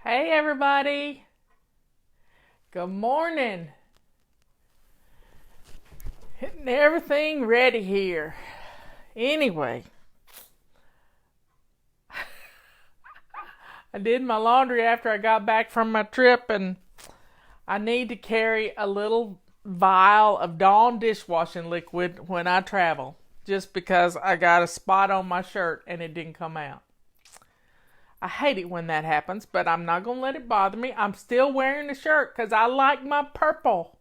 Hey everybody, good morning. Getting everything ready here. Anyway, I did my laundry after I got back from my trip, and I need to carry a little vial of Dawn dishwashing liquid when I travel, just because I got a spot on my shirt and it didn't come out. I hate it when that happens, but I'm not going to let it bother me. I'm still wearing the shirt because I like my purple.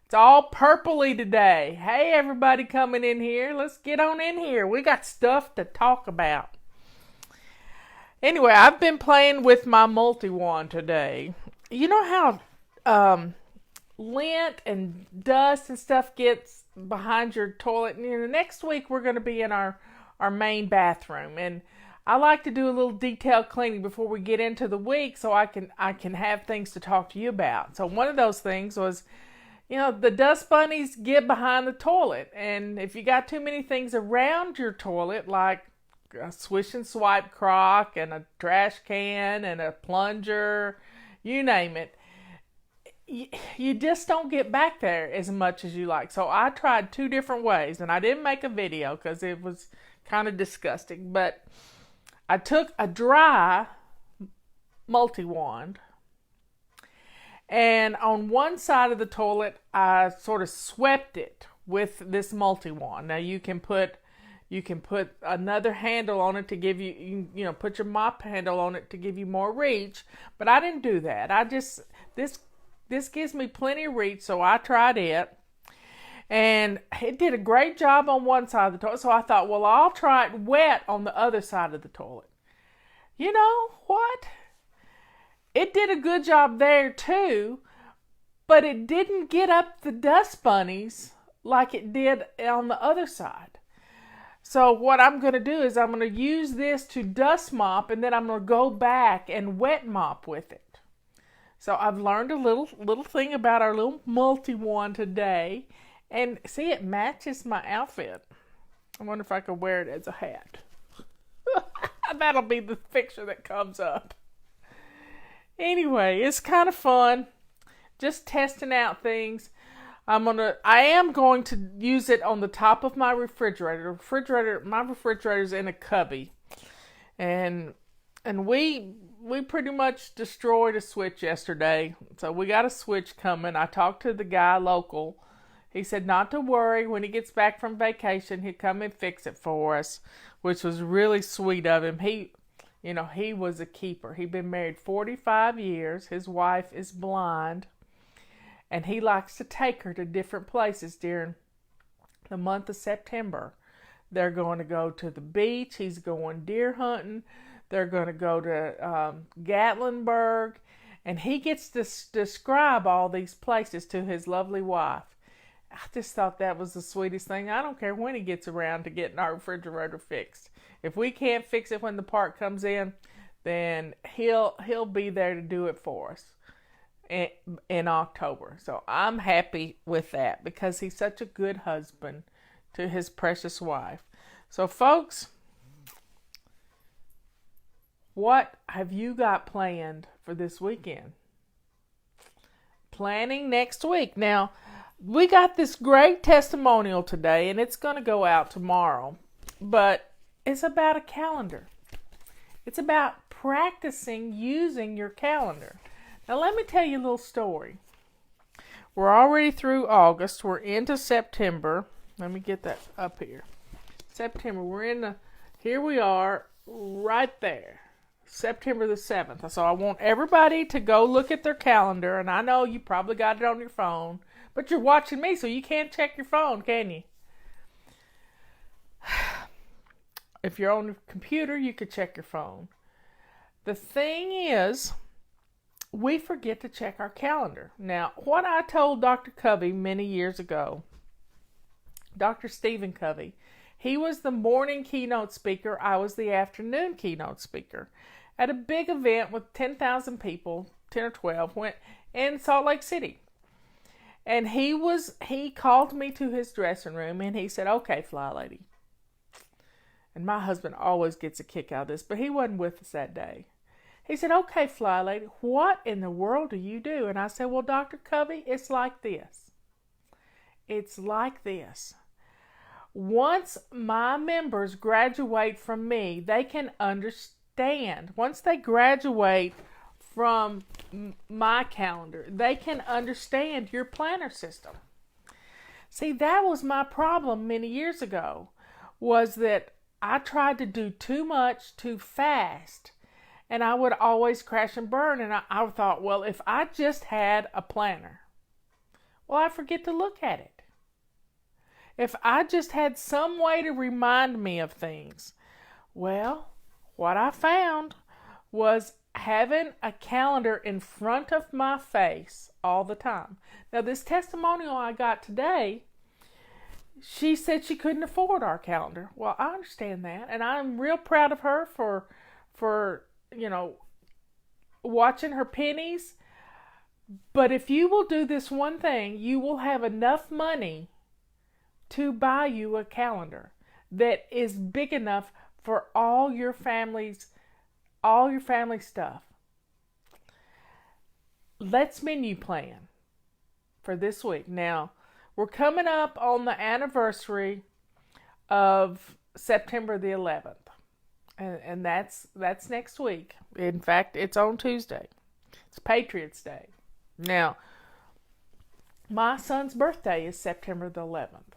It's all purpley today. Hey, everybody coming in here. Let's get on in here. We got stuff to talk about. Anyway, I've been playing with my multi-wand today. You know how lint and dust and stuff gets behind your toilet? And next week we're going to be in our main bathroom, and I like to do a little detailed cleaning before we get into the week so I can have things to talk to you about. So one of those things was, the dust bunnies get behind the toilet. And if you got too many things around your toilet, like a swish and swipe crock and a trash can and a plunger, you name it, you just don't get back there as much as you like. So I tried two different ways, and I didn't make a video because it was kind of disgusting, but I took a dry multi-wand, and on one side of the toilet, I sort of swept it with this multi-wand. Now you can put another handle on it to give you put your mop handle on it to give you more reach, but I didn't do that. This gives me plenty of reach, so I tried it. And it did a great job on one side of the toilet, so I thought, well, I'll try it wet on the other side of the toilet. You know what? It did a good job there too, but it didn't get up the dust bunnies like it did on the other side. So what I'm going to do is I'm going to use this to dust mop, and then I'm going to go back and wet mop with it. So I've learned a little thing about our little multi-wand today. And see, it matches my outfit. I wonder if I could wear it as a hat. That'll be the picture that comes up. Anyway, it's kind of fun. Just testing out things. I am going to use it on the top of my refrigerator. My refrigerator's in a cubby. And we pretty much destroyed a switch yesterday. So we got a switch coming. I talked to the guy local. He said not to worry. When he gets back from vacation, he'd come and fix it for us, which was really sweet of him. He was a keeper. He'd been married 45 years. His wife is blind, and he likes to take her to different places during the month of September. They're going to go to the beach. He's going deer hunting. They're going to go to Gatlinburg, and he gets to describe all these places to his lovely wife. I just thought that was the sweetest thing. I don't care when he gets around to getting our refrigerator fixed. If we can't fix it when the part comes in, then he'll be there to do it for us in October. So I'm happy with that because he's such a good husband to his precious wife. So folks, what have you got planned for this weekend? Planning next week. Now, we got this great testimonial today, and it's going to go out tomorrow, but it's about a calendar. It's about practicing using your calendar. Now, let me tell you a little story. We're already through August. We're into September. Let me get that up here. September. Here we are right there. September the 7th. So I want everybody to go look at their calendar, and I know you probably got it on your phone. But you're watching me, so you can't check your phone, can you? If you're on your computer, you could check your phone. The thing is, we forget to check our calendar. Now, what I told Dr. Covey many years ago, Dr. Stephen Covey, he was the morning keynote speaker. I was the afternoon keynote speaker at a big event with 10,000 people, 10 or 12, went in Salt Lake City. And he called me to his dressing room, and he said, "Okay, Fly Lady." And my husband always gets a kick out of this, but he wasn't with us that day. He said, okay, Fly Lady, what in the world do you do? And I said, well, Dr. Covey, it's like this. It's like this. Once my members graduate from me, they can understand. Once they graduate from my calendar, they can understand your planner system. See, that was my problem many years ago, was that I tried to do too much too fast, and I would always crash and burn. And I thought, well, if I just had a planner, well, I forget to look at it. If I just had some way to remind me of things, well, what I found was having a calendar in front of my face all the time. Now, this testimonial I got today, she said she couldn't afford our calendar. Well, I understand that, and I'm real proud of her for watching her pennies. But if you will do this one thing, you will have enough money to buy you a calendar that is big enough for all your family stuff. Let's menu plan for this week. Now, we're coming up on the anniversary of September the 11th. And that's next week. In fact, it's on Tuesday. It's Patriots Day. Now, my son's birthday is September the 11th.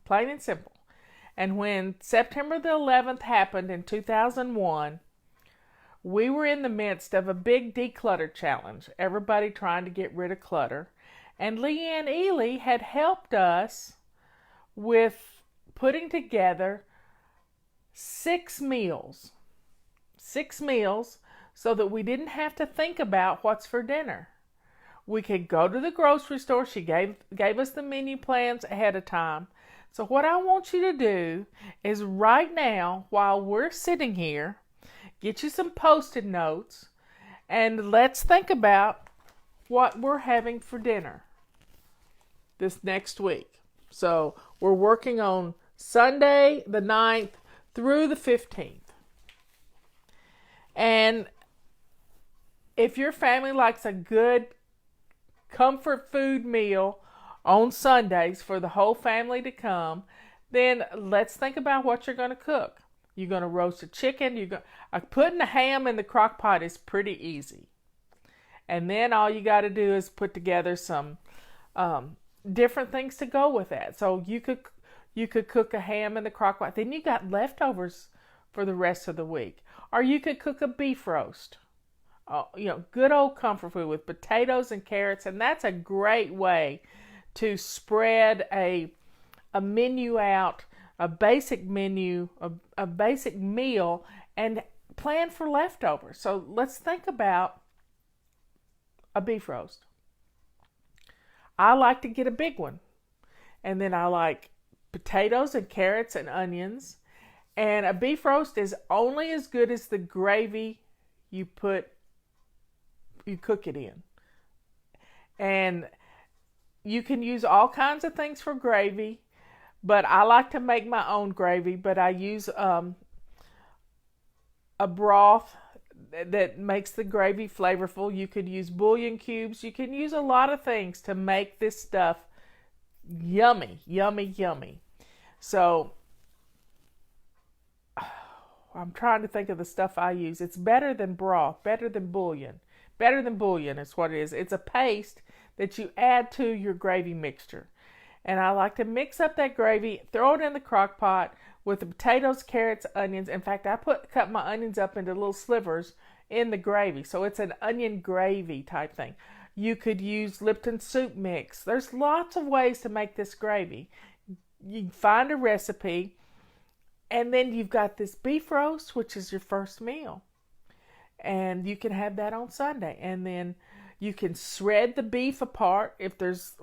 Plain and simple. And when September the 11th happened in 2001, we were in the midst of a big declutter challenge. Everybody trying to get rid of clutter. And Leanne Ely had helped us with putting together 6 meals. 6 meals so that we didn't have to think about what's for dinner. We could go to the grocery store. She gave us the menu plans ahead of time. So what I want you to do is right now, while we're sitting here, get you some Post-it notes, and let's think about what we're having for dinner this next week. So we're working on Sunday the 9th through the 15th. And if your family likes a good comfort food meal on Sundays for the whole family to come, then let's think about what you're going to cook. You're going to roast a chicken. Putting a ham in the crock pot is pretty easy. And then all you got to do is put together some different things to go with that. So you could cook a ham in the crock pot. Then you got leftovers for the rest of the week. Or you could cook a beef roast. Good old comfort food with potatoes and carrots. And that's a great way to spread a menu out, a basic menu, a basic meal, and plan for leftovers. So let's think about a beef roast. I like to get a big one. And then I like potatoes and carrots and onions. And a beef roast is only as good as the gravy you cook it in. And you can use all kinds of things for gravy, but I like to make my own gravy, but I use a broth that makes the gravy flavorful. You could use bouillon cubes. You can use a lot of things to make this stuff yummy, yummy, yummy. So I'm trying to think of the stuff I use. It's better than broth, better than bouillon. Better than bouillon is what it is. It's a paste that you add to your gravy mixture. And I like to mix up that gravy, throw it in the crock pot with the potatoes, carrots, onions. In fact, I cut my onions up into little slivers in the gravy. So it's an onion gravy type thing. You could use Lipton soup mix. There's lots of ways to make this gravy. You find a recipe, and then you've got this beef roast, which is your first meal. And you can have that on Sunday. And then you can shred the beef apart if there's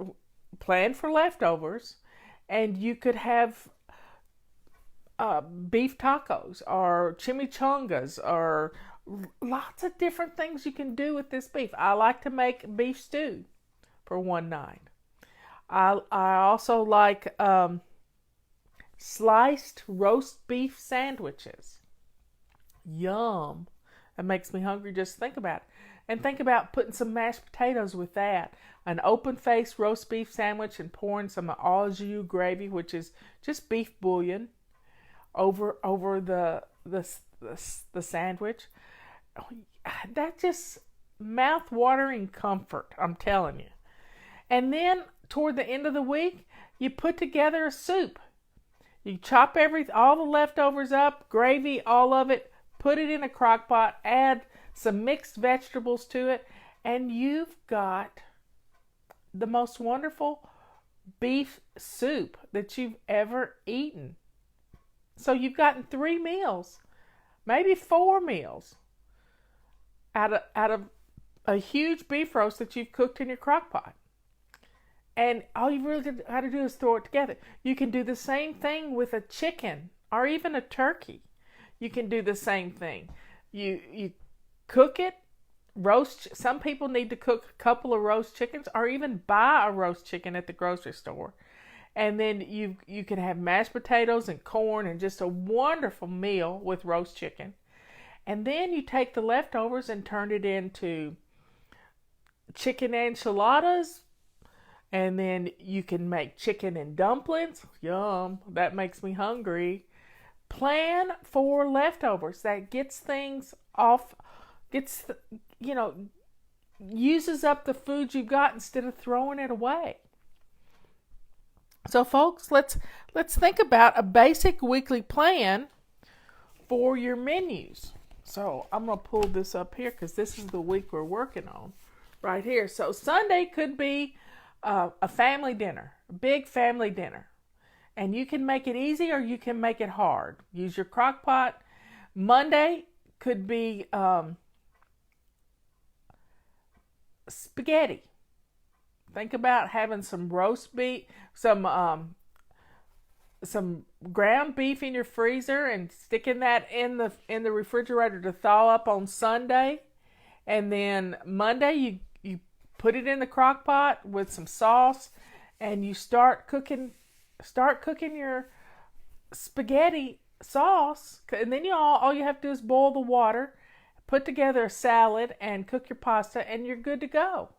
plan for leftovers. And you could have beef tacos or chimichangas or lots of different things you can do with this beef. I like to make beef stew for one night. I also like sliced roast beef sandwiches. Yum. That makes me hungry just to think about it. And think about putting some mashed potatoes with that. An open-faced roast beef sandwich and pouring some au jus gravy, which is just beef bouillon, over the sandwich. That just mouth-watering comfort, I'm telling you. And then toward the end of the week, you put together a soup. You chop all the leftovers up, gravy, all of it, put it in a crock pot, add some mixed vegetables to it, and you've got the most wonderful beef soup that you've ever eaten. So you've gotten 3 meals, maybe 4 meals out of a huge beef roast that you've cooked in your crock pot. And all you really got to do is throw it together. You can do the same thing with a chicken or even a turkey. You can do the same thing. You cook it, roast. Some people need to cook a couple of roast chickens or even buy a roast chicken at the grocery store. And then you can have mashed potatoes and corn and just a wonderful meal with roast chicken. And then you take the leftovers and turn it into chicken enchiladas. And then you can make chicken and dumplings. Yum, that makes me hungry. Plan for leftovers. That gets things off, uses up the food you've got instead of throwing it away. So folks, let's think about a basic weekly plan for your menus. So I'm going to pull this up here because this is the week we're working on right here. So Sunday could be a family dinner, a big family dinner. And you can make it easy or you can make it hard. Use your crock pot. Monday could be spaghetti. Think about having some roast beef, some ground beef in your freezer and sticking that in the refrigerator to thaw up on Sunday. And then Monday you put it in the crock pot with some sauce, and you start cooking your spaghetti sauce. And then all you have to do is boil the water, put together a salad, and cook your pasta, and you're good to go.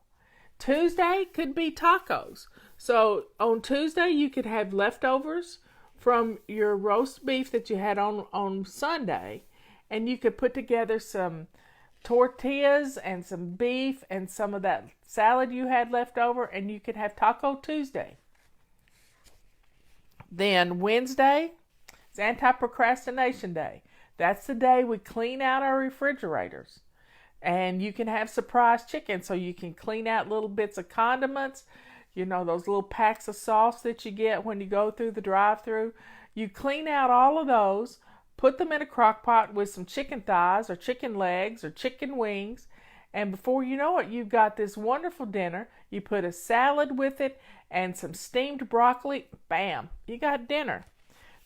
Tuesday could be tacos. So on Tuesday you could have leftovers from your roast beef that you had on Sunday, and you could put together some tortillas and some beef and some of that salad you had left over, and you could have Taco Tuesday. Then Wednesday is anti-procrastination day. That's the day we clean out our refrigerators. And you can have surprise chicken, so you can clean out little bits of condiments, those little packs of sauce that you get when you go through the drive-thru. You clean out all of those, put them in a crock pot with some chicken thighs or chicken legs or chicken wings, and before you know it, you've got this wonderful dinner. You put a salad with it and some steamed broccoli. Bam, you got dinner.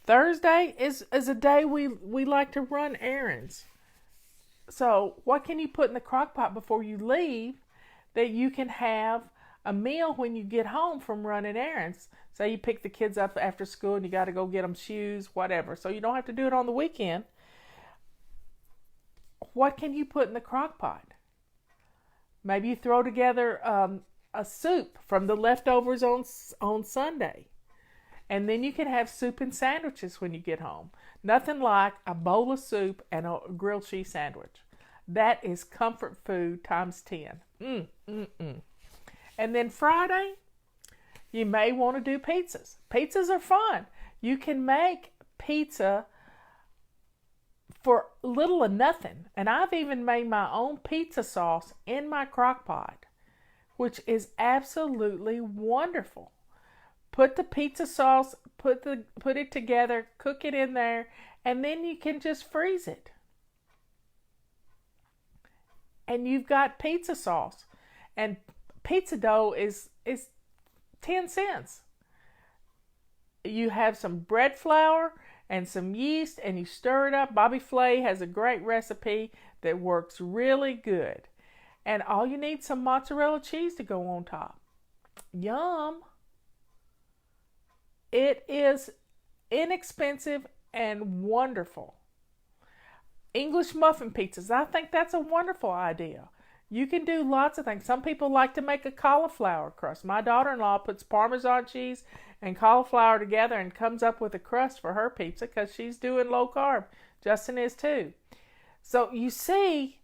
Thursday is a day we like to run errands. So what can you put in the crock pot before you leave that you can have a meal when you get home from running errands? Say you pick the kids up after school and you got to go get them shoes, whatever. So you don't have to do it on the weekend. What can you put in the crock pot? Maybe you throw together a soup from the leftovers on Sunday. And then you can have soup and sandwiches when you get home. Nothing like a bowl of soup and a grilled cheese sandwich. That is comfort food times 10. And then Friday, you may want to do pizzas. Pizzas are fun. You can make pizza for little or nothing. And I've even made my own pizza sauce in my crock pot, which is absolutely wonderful. Put the pizza sauce, put it together, cook it in there, and then you can just freeze it. And you've got pizza sauce. And pizza dough is 10 cents. You have some bread flour and some yeast, and you stir it up. Bobby Flay has a great recipe that works really good. And all you need is some mozzarella cheese to go on top. Yum! It is inexpensive and wonderful. English muffin pizzas. I think that's a wonderful idea. You can do lots of things. Some people like to make a cauliflower crust. My daughter-in-law puts Parmesan cheese and cauliflower together and comes up with a crust for her pizza because she's doing low carb. Justin is too. So you see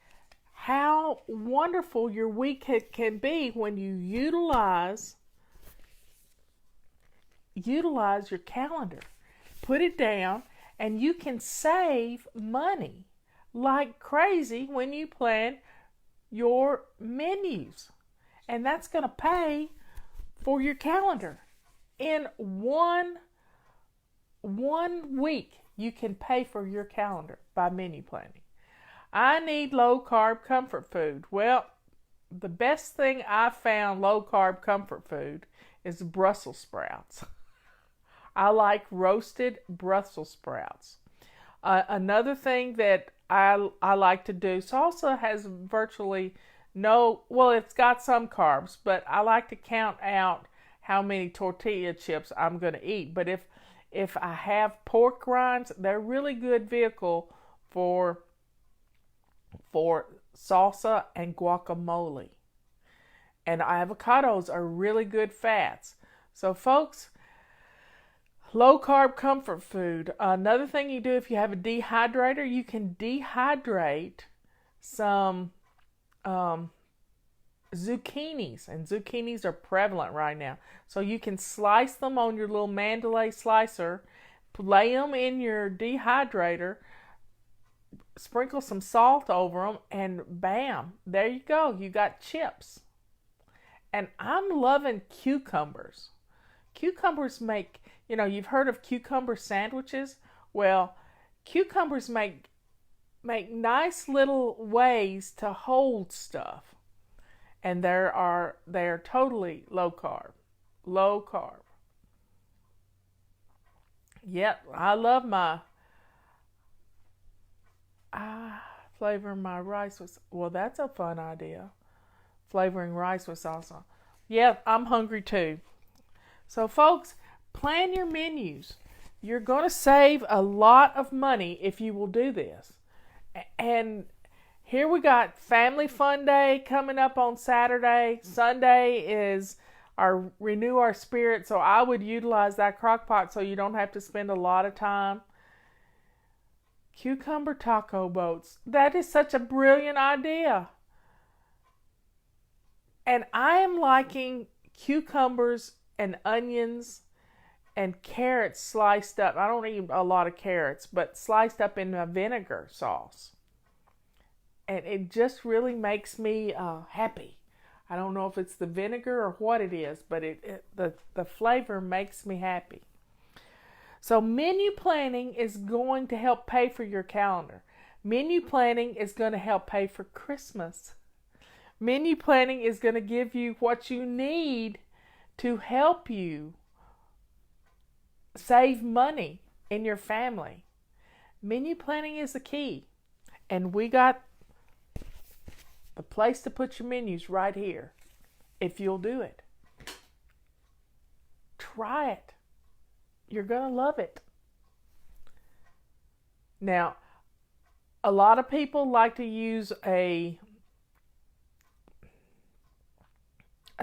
how wonderful your week can be when you utilize your calendar. Put it down, and you can save money like crazy when you plan your menus. And that's going to pay for your calendar. In one week, you can pay for your calendar by menu planning. I need low carb comfort food. Well, the best thing I found low carb comfort food is Brussels sprouts. I like roasted Brussels sprouts. Another thing that I like to do, salsa has virtually no, well, it's got some carbs, but I like to count out how many tortilla chips I'm going to eat. But if I have pork rinds, they're really good vehicle for salsa and guacamole. And avocados are really good fats. So folks, low carb comfort food. Another thing you do if you have a dehydrator, you can dehydrate some zucchinis. And zucchinis are prevalent right now. So you can slice them on your little Mandalay slicer, lay them in your dehydrator, sprinkle some salt over them, and bam, there you go. You got chips. And I'm loving cucumbers. Cucumbers make, you've heard of cucumber sandwiches? Well, cucumbers make nice little ways to hold stuff. And they're totally low carb. Low carb. Yep, I love flavor my rice with, well, that's a fun idea. Flavoring rice with salsa. Yeah, I'm hungry too. So folks, plan your menus. You're going to save a lot of money if you will do this. And here we got Family Fun Day coming up on Saturday. Sunday is our Renew Our Spirit. So I would utilize that crock pot so you don't have to spend a lot of time. Cucumber taco boats. That is such a brilliant idea. And I am liking cucumbers and onions and carrots sliced up. I don't eat a lot of carrots, but sliced up in a vinegar sauce. And it just really makes me happy. I don't know if it's the vinegar or what it is, but the flavor makes me happy. So menu planning is going to help pay for your calendar. Menu planning is going to help pay for Christmas. Menu planning is going to give you what you need to help you save money in your family. Menu planning is the key. And we got the place to put your menus right here, if you'll do it. Try it. You're going to love it. Now, a lot of people like to use a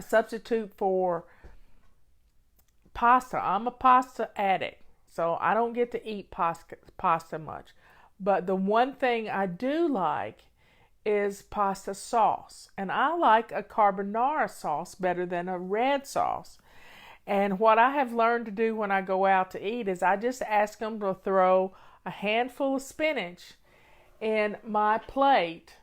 substitute for pasta. I'm a pasta addict, so I don't get to eat pasta much. But the one thing I do like is pasta sauce. And I like a carbonara sauce better than a red sauce. And what I have learned to do when I go out to eat is I just ask them to throw a handful of spinach in my plate,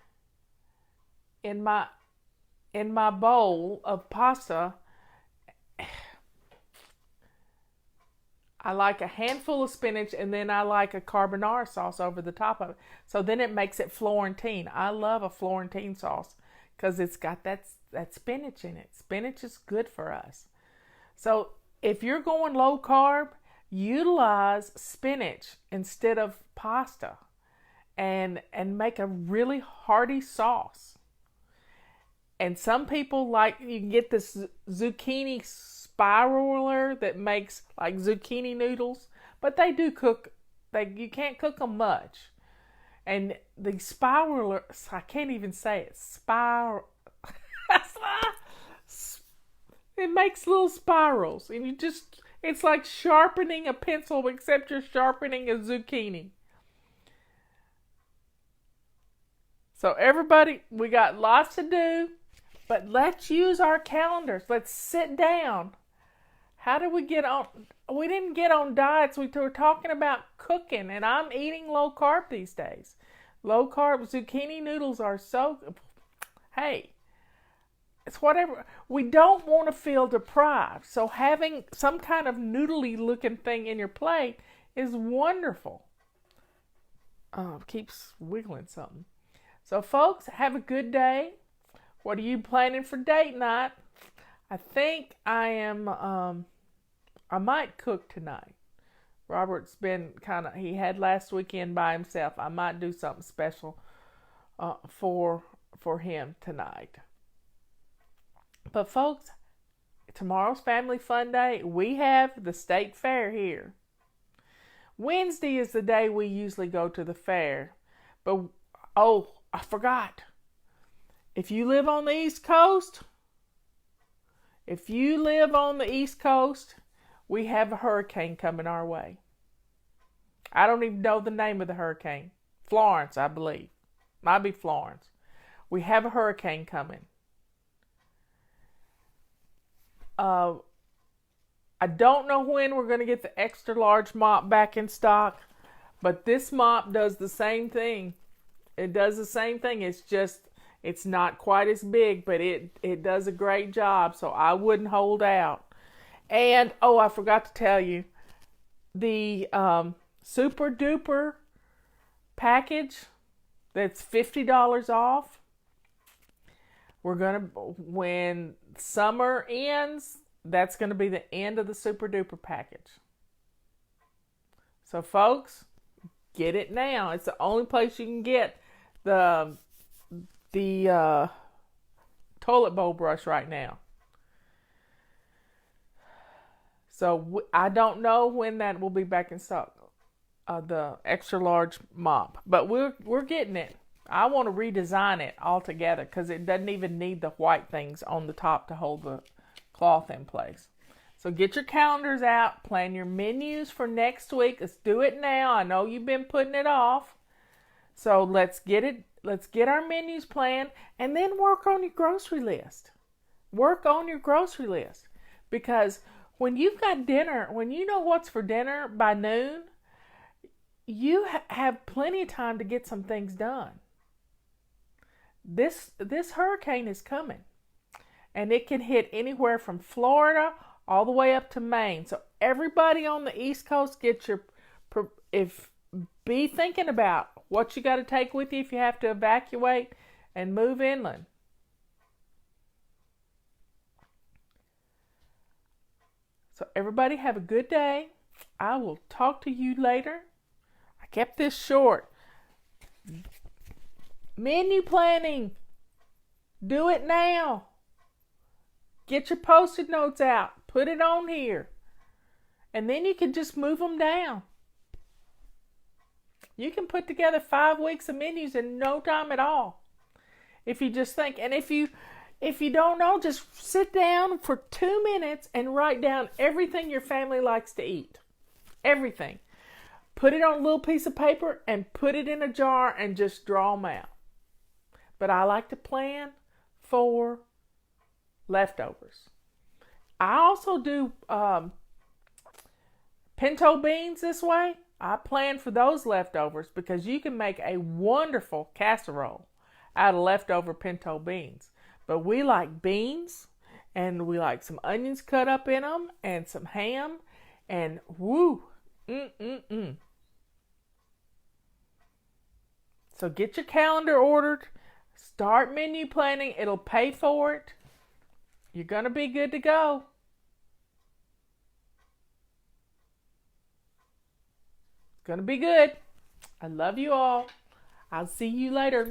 in my bowl of pasta. I like a handful of spinach, and then I like a carbonara sauce over the top of it. So then it makes it Florentine. I love a Florentine sauce because it's got that spinach in it. Spinach is good for us. So if you're going low carb, utilize spinach instead of pasta and make a really hearty sauce. And some people like, you can get this zucchini spiraler that makes like zucchini noodles, but they do cook. You can't cook them much. And the spiral, I can't even say it, spiral. It makes little spirals, and it's like sharpening a pencil, except you're sharpening a zucchini. So everybody, we got lots to do, but let's use our calendars. Let's sit down. How did we get on? We didn't get on diets. We were talking about cooking, and I'm eating low carb these days. Low carb zucchini noodles are so, hey, it's whatever. We don't want to feel deprived. So having some kind of noodly looking thing in your plate is wonderful. Keeps wiggling something. So folks, have a good day. What are you planning for date night? I think I might cook tonight. Robert's been he had last weekend by himself. I might do something special for him tonight. But folks, tomorrow's Family Fun Day. We have the state fair here. Wednesday is the day we usually go to the fair. But, oh, I forgot. If you live on the East Coast, we have a hurricane coming our way. I don't even know the name of the hurricane. Florence, I believe. Might be Florence. We have a hurricane coming. I don't know when we're going to get the extra large mop back in stock, but this mop does the same thing. It does the same thing. It's not quite as big, but it does a great job, so I wouldn't hold out. And, I forgot to tell you, the Super Duper package that's $50 off, when summer ends, that's going to be the end of the Super Duper package. So, folks, get it now. It's the only place you can get the toilet bowl brush right now. So I don't know when that will be back in stock, the extra large mop, but we're getting it. I want to redesign it altogether because it doesn't even need the white things on the top to hold the cloth in place. So get your calendars out, plan your menus for next week. Let's do it now. I know you've been putting it off. So let's get our menus planned, and then work on your grocery list. Because when you've got dinner, when you know what's for dinner by noon, you have plenty of time to get some things done. This hurricane is coming, and it can hit anywhere from Florida all the way up to Maine. So everybody on the East Coast, be thinking about what you got to take with you if you have to evacuate and move inland. So everybody have a good day. I will talk to you later. I kept this short. Menu planning. Do it now. Get your Post-it notes out. Put it on here. And then you can just move them down. You can put together 5 weeks of menus in no time at all. If you just think, and if you don't know, just sit down for 2 minutes and write down everything your family likes to eat. Everything. Put it on a little piece of paper and put it in a jar and just draw them out. But I like to plan for leftovers. I also do pinto beans this way. I plan for those leftovers because you can make a wonderful casserole out of leftover pinto beans. But we like beans, and we like some onions cut up in them, and some ham, and So get your calendar ordered. Start menu planning. It'll pay for it. You're going to be good to go. It's going to be good. I love you all. I'll see you later.